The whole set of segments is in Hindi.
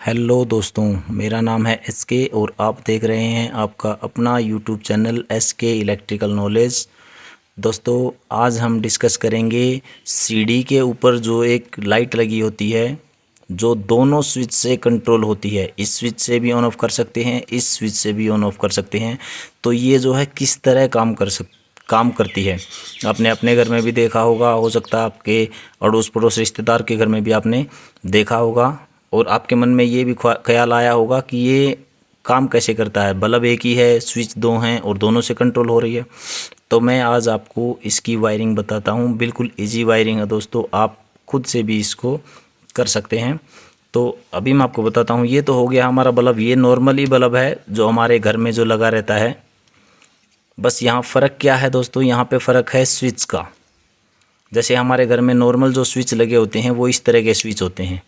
हेलो दोस्तों, मेरा नाम है एसके और आप देख रहे हैं आपका अपना YouTube channel SK electrical knowledge. दोस्तों, आज हम डिस्कस करेंगे सीढ़ी के ऊपर जो एक लाइट लगी होती है, जो दोनों स्विच से कंट्रोल होती है। इस स्विच से भी ऑन ऑफ कर सकते हैं, इस स्विच से भी ऑन ऑफ कर सकते हैं। तो ये जो है किस तरह काम करती है, आपने अपने घर में भी देखा होगा, हो सकता है आपके अड़ोस पड़ोस रिश्तेदार के घर में भी आपने देखा होगा और आपके मन में ये भी ख्याल आया होगा कि ये काम कैसे करता है। बल्ब एक ही है, स्विच दो हैं और दोनों से कंट्रोल हो रही है। तो मैं आज आपको इसकी वायरिंग बताता हूँ। बिल्कुल इजी वायरिंग है दोस्तों, आप खुद से भी इसको कर सकते हैं। तो अभी मैं आपको बताता हूँ। ये तो हो गया हमारा बल्ब, ये नॉर्मली बल्ब है जो हमारे घर में जो लगा रहता है। बस यहाँ फ़र्क क्या है दोस्तों, यहाँ पे फ़र्क है स्विच का। जैसे हमारे घर में नॉर्मल जो स्विच लगे होते हैं वो इस तरह के स्विच होते हैं।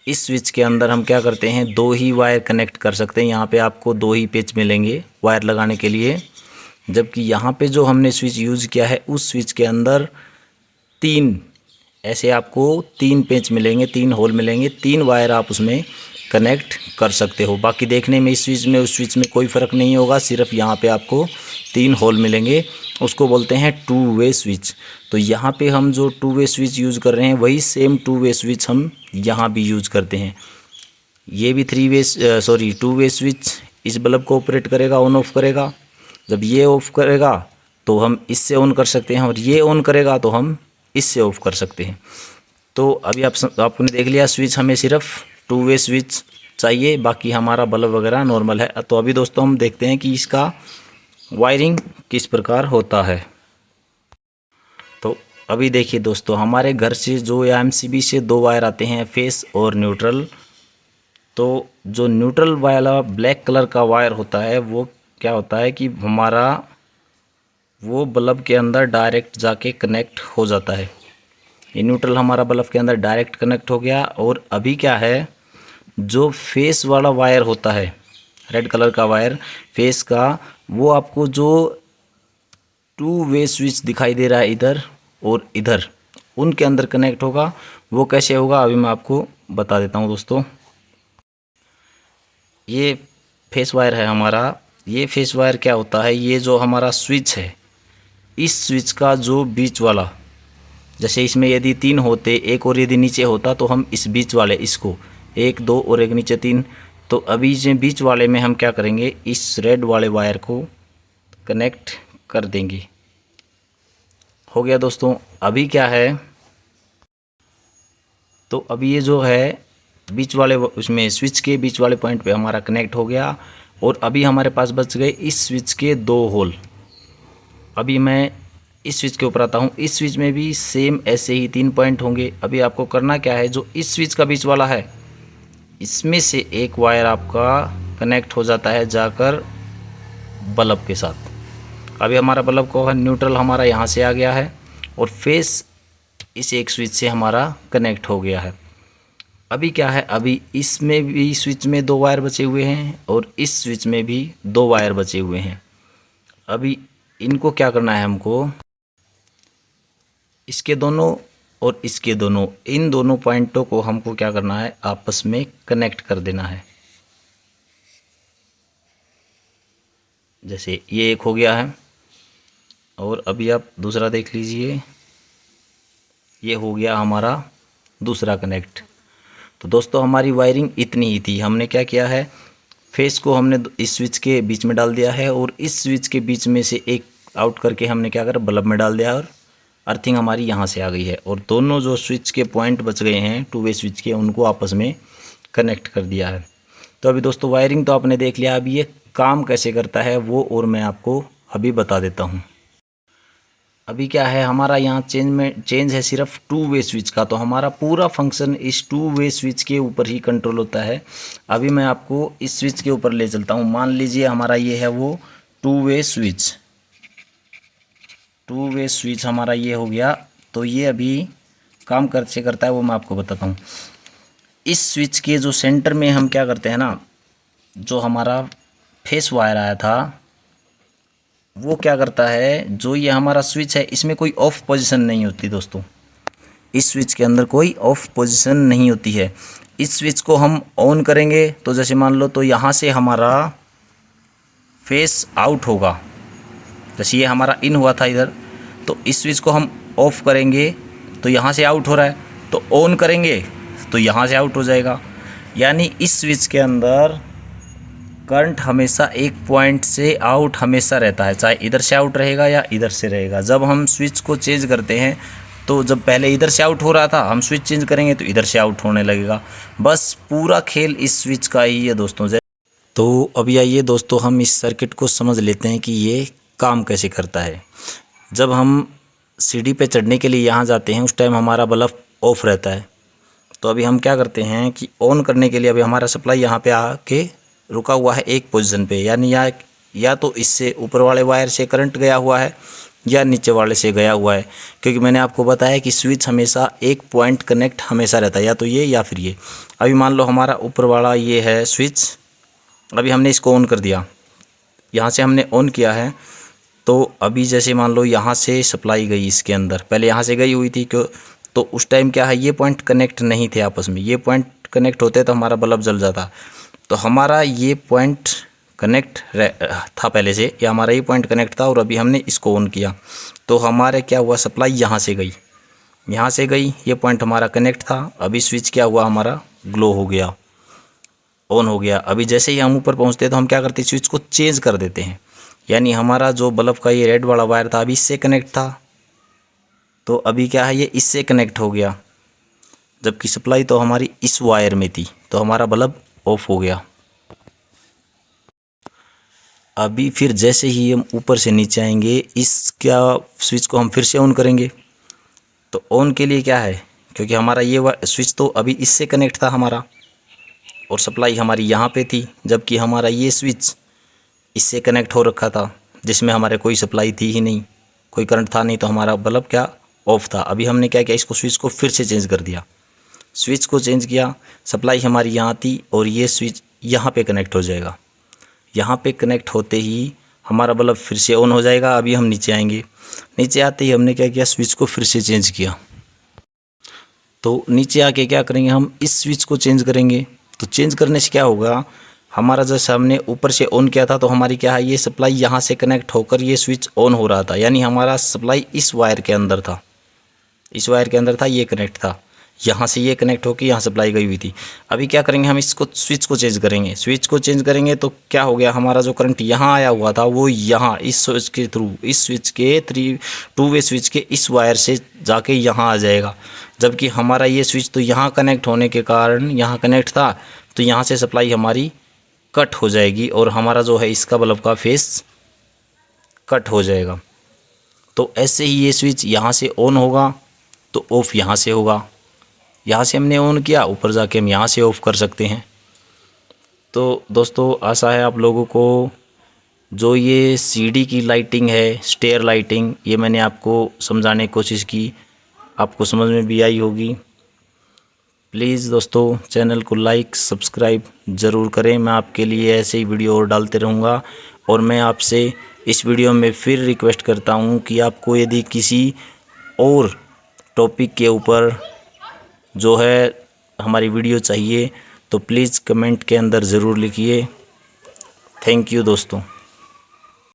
इस स्विच के अंदर हम क्या करते हैं, दो ही वायर कनेक्ट कर सकते हैं। यहाँ पे आपको दो ही पेच मिलेंगे वायर लगाने के लिए, जबकि यहाँ पे जो हमने स्विच यूज़ किया है उस स्विच के अंदर तीन, ऐसे आपको तीन पेच मिलेंगे, तीन होल मिलेंगे, तीन वायर आप उसमें कनेक्ट कर सकते हो। बाकी देखने में इस स्विच में उस स्विच में कोई फ़र्क नहीं होगा, सिर्फ यहाँ पे आपको तीन होल मिलेंगे। उसको बोलते हैं टू वे स्विच। तो यहाँ पे हम जो टू वे स्विच यूज़ कर रहे हैं वही सेम टू वे स्विच हम यहाँ भी यूज़ करते हैं। ये भी टू वे स्विच इस बल्ब को ऑपरेट करेगा, ऑन ऑफ करेगा। जब ये ऑफ करेगा तो हम इससे ऑन कर सकते हैं और ये ऑन करेगा तो हम इससे ऑफ कर सकते हैं। तो अभी आपने देख लिया, स्विच हमें सिर्फ टू वे स्विच चाहिए, बाकी हमारा बल्ब वगैरह नॉर्मल है। तो अभी दोस्तों हम देखते हैं कि इसका वायरिंग किस प्रकार होता है। तो अभी देखिए दोस्तों, हमारे घर से जो या एमसीबी से दो वायर आते हैं, फेस और न्यूट्रल। तो जो न्यूट्रल वाला ब्लैक कलर का वायर होता है वो क्या होता है कि हमारा वो बल्ब के अंदर डायरेक्ट जाके कनेक्ट हो जाता है। ये न्यूट्रल हमारा बल्ब के अंदर डायरेक्ट कनेक्ट हो गया। और अभी क्या है, जो फेस वाला वायर होता है, रेड कलर का वायर फेस का, वो आपको जो टू वे स्विच दिखाई दे रहा है इधर और इधर, उनके अंदर कनेक्ट होगा। वो कैसे होगा अभी मैं आपको बता देता हूँ दोस्तों। ये फेस वायर है हमारा। ये फेस वायर क्या होता है, ये जो हमारा स्विच है, इस स्विच का जो बीच वाला, जैसे इसमें यदि तीन होते, एक और यदि नीचे होता तो हम इस बीच वाले इसको एक दो और एक नीचे तीन, तो अभी जो बीच वाले में हम क्या करेंगे, इस रेड वाले वायर को कनेक्ट कर देंगे। हो गया दोस्तों। अभी क्या है, तो अभी ये जो है बीच वाले उसमें स्विच के बीच वाले पॉइंट पे हमारा कनेक्ट हो गया। और अभी हमारे पास बच गए इस स्विच के दो होल। अभी मैं इस स्विच के ऊपर आता हूँ। इस स्विच में भी सेम ऐसे ही तीन पॉइंट होंगे। अभी आपको करना क्या है, जो इस स्विच का बीच वाला है, इसमें से एक वायर आपका कनेक्ट हो जाता है जाकर बल्ब के साथ। अभी हमारा बल्ब को न्यूट्रल हमारा यहाँ से आ गया है और फेस इस एक स्विच से हमारा कनेक्ट हो गया है। अभी क्या है, अभी इसमें भी स्विच में दो वायर बचे हुए हैं और इस स्विच में भी दो वायर बचे हुए हैं। अभी इनको क्या करना है हमको, इसके दोनों और इसके दोनों, इन दोनों पॉइंटों को हमको क्या करना है, आपस में कनेक्ट कर देना है। जैसे ये एक हो गया है और अभी आप दूसरा देख लीजिए, ये हो गया हमारा दूसरा कनेक्ट। तो दोस्तों हमारी वायरिंग इतनी ही थी। हमने क्या किया है, फेस को हमने इस स्विच के बीच में डाल दिया है और इस स्विच के बीच में से एक आउट करके हमने क्या करा, बल्ब में डाल दिया और अर्थिंग हमारी यहाँ से आ गई है। और दोनों जो स्विच के पॉइंट बच गए हैं टू वे स्विच के, उनको आपस में कनेक्ट कर दिया है। तो अभी दोस्तों वायरिंग तो आपने देख लिया। अभी ये काम कैसे करता है वो और मैं आपको अभी बता देता हूँ। अभी क्या है, हमारा यहाँ चेंज है सिर्फ टू वे स्विच का। तो हमारा पूरा फंक्शन इस टू वे स्विच के ऊपर ही कंट्रोल होता है। अभी मैं आपको इस स्विच के ऊपर ले चलता हूँ। मान लीजिए हमारा ये है वो two way switch. Two way switch हमारा ये हो गया। तो ये अभी काम कैसे करता है वो मैं आपको बताता हूँ। इस स्विच के जो सेंटर में हम क्या करते हैं ना, जो हमारा फेस वायर आया था वो क्या करता है, जो ये हमारा स्विच है इसमें कोई ऑफ पोजीशन नहीं होती दोस्तों। इस स्विच के अंदर कोई ऑफ पोजीशन नहीं होती है। इस स्विच को हम ऑन करेंगे तो जैसे मान लो तो यहाँ से हमारा फेस आउट होगा, जैसे ये हमारा इन हुआ था इधर, तो इस स्विच को हम ऑफ करेंगे तो यहाँ से आउट हो रहा है, तो ऑन करेंगे तो यहाँ से आउट हो जाएगा। यानी इस स्विच के अंदर करंट हमेशा एक पॉइंट से आउट हमेशा रहता है, चाहे इधर से आउट रहेगा या इधर से रहेगा। जब हम स्विच को चेंज करते हैं तो जब पहले इधर से आउट हो रहा था, हम स्विच चेंज करेंगे तो इधर से आउट होने लगेगा। बस पूरा खेल इस स्विच का ही है दोस्तों। तो अभी आइए दोस्तों हम इस सर्किट को समझ लेते हैं कि ये काम कैसे करता है। जब हम सीढ़ी पे चढ़ने के लिए यहाँ जाते हैं उस टाइम हमारा बल्ब ऑफ रहता है। तो अभी हम क्या करते हैं कि ऑन करने के लिए अभी हमारा सप्लाई यहाँ पे आके रुका हुआ है एक पोजीशन पे, यानी या तो इससे ऊपर वाले वायर से करंट गया हुआ है या नीचे वाले से गया हुआ है, क्योंकि मैंने आपको बताया कि स्विच हमेशा एक पॉइंट कनेक्ट हमेशा रहता है, या तो ये या फिर ये। अभी मान लो हमारा ऊपर वाला ये है स्विच, अभी हमने इसको ऑन कर दिया, यहाँ से हमने ऑन किया है। तो अभी जैसे मान लो यहाँ से सप्लाई गई इसके अंदर, पहले यहाँ से गई हुई थी क्यों, तो उस टाइम क्या है ये पॉइंट कनेक्ट नहीं थे आपस में, ये पॉइंट कनेक्ट होते तो हमारा बल्ब जल जाता। तो हमारा ये पॉइंट कनेक्ट था पहले से, या हमारा ये पॉइंट कनेक्ट था और अभी हमने इसको ऑन किया तो हमारे क्या हुआ, सप्लाई यहाँ से गई, यहाँ से गई, ये पॉइंट हमारा कनेक्ट था। अभी स्विच क्या हुआ, हमारा ग्लो हो गया, ऑन हो गया। अभी जैसे ही हम ऊपर पहुँचते हैं तो हम क्या करते हैं, स्विच को चेंज कर देते हैं। यानी हमारा जो बल्ब का ये रेड वाला वायर था अभी इससे कनेक्ट था, तो अभी क्या है ये इससे कनेक्ट हो गया, जबकि सप्लाई तो हमारी इस वायर में थी, तो हमारा बल्ब ऑफ हो गया। अभी फिर जैसे ही हम ऊपर से नीचे आएंगे इस क्या स्विच को हम फिर से ऑन करेंगे। तो ऑन के लिए क्या है, क्योंकि हमारा ये स्विच तो अभी इससे कनेक्ट था हमारा और सप्लाई हमारी यहाँ पे थी, जबकि हमारा ये स्विच इससे कनेक्ट हो रखा था जिसमें हमारे कोई सप्लाई थी ही नहीं, कोई करंट था नहीं, तो हमारा बल्ब क्या ऑफ था। अभी हमने क्या किया, इसको स्विच को फिर से चेंज कर दिया, स्विच को चेंज किया, सप्लाई हमारी यहाँ थी और ये स्विच यहाँ पे कनेक्ट हो जाएगा। यहाँ पे कनेक्ट होते ही हमारा बल्ब फिर से ऑन हो जाएगा। अभी हम नीचे आएंगे, नीचे आते ही हमने क्या किया, स्विच को फिर से चेंज किया। तो नीचे आके क्या करेंगे, हम इस स्विच को चेंज करेंगे। तो चेंज करने से क्या होगा, हमारा जैसे हमने ऊपर से ऑन किया था तो हमारी क्या है, ये सप्लाई यहाँ से कनेक्ट होकर ये स्विच ऑन हो रहा था, यानी हमारा सप्लाई इस वायर के अंदर था, इस वायर के अंदर था, ये कनेक्ट था, यहाँ से ये कनेक्ट होकर यहाँ सप्लाई गई हुई थी। अभी क्या करेंगे, हम इसको स्विच को चेंज करेंगे। स्विच को चेंज करेंगे तो क्या हो गया, हमारा जो करंट यहाँ आया हुआ था वो यहाँ इस स्विच के थ्रू, इस स्विच के टू वे स्विच के इस वायर से जाके यहाँ आ जाएगा, जबकि हमारा ये स्विच तो यहाँ कनेक्ट होने के कारण यहाँ कनेक्ट था, तो यहाँ से सप्लाई हमारी कट हो जाएगी और हमारा जो है इसका बल्ब का फेस कट हो जाएगा। तो ऐसे ही ये स्विच यहाँ से ऑन होगा तो ऑफ़ यहाँ से होगा, यहाँ से हमने ऑन किया, ऊपर जाके हम यहाँ से ऑफ़ कर सकते हैं। तो दोस्तों आशा है आप लोगों को जो ये सीढ़ी की लाइटिंग है, स्टेयर लाइटिंग, ये मैंने आपको समझाने की कोशिश की, आपको समझ में भी आई होगी। प्लीज़ दोस्तों चैनल को लाइक सब्सक्राइब ज़रूर करें, मैं आपके लिए ऐसे ही वीडियो और डालते रहूँगा। और मैं आपसे इस वीडियो में फिर रिक्वेस्ट करता हूँ कि आपको यदि किसी और टॉपिक के ऊपर जो है हमारी वीडियो चाहिए तो प्लीज़ कमेंट के अंदर ज़रूर लिखिए। थैंक यू दोस्तों।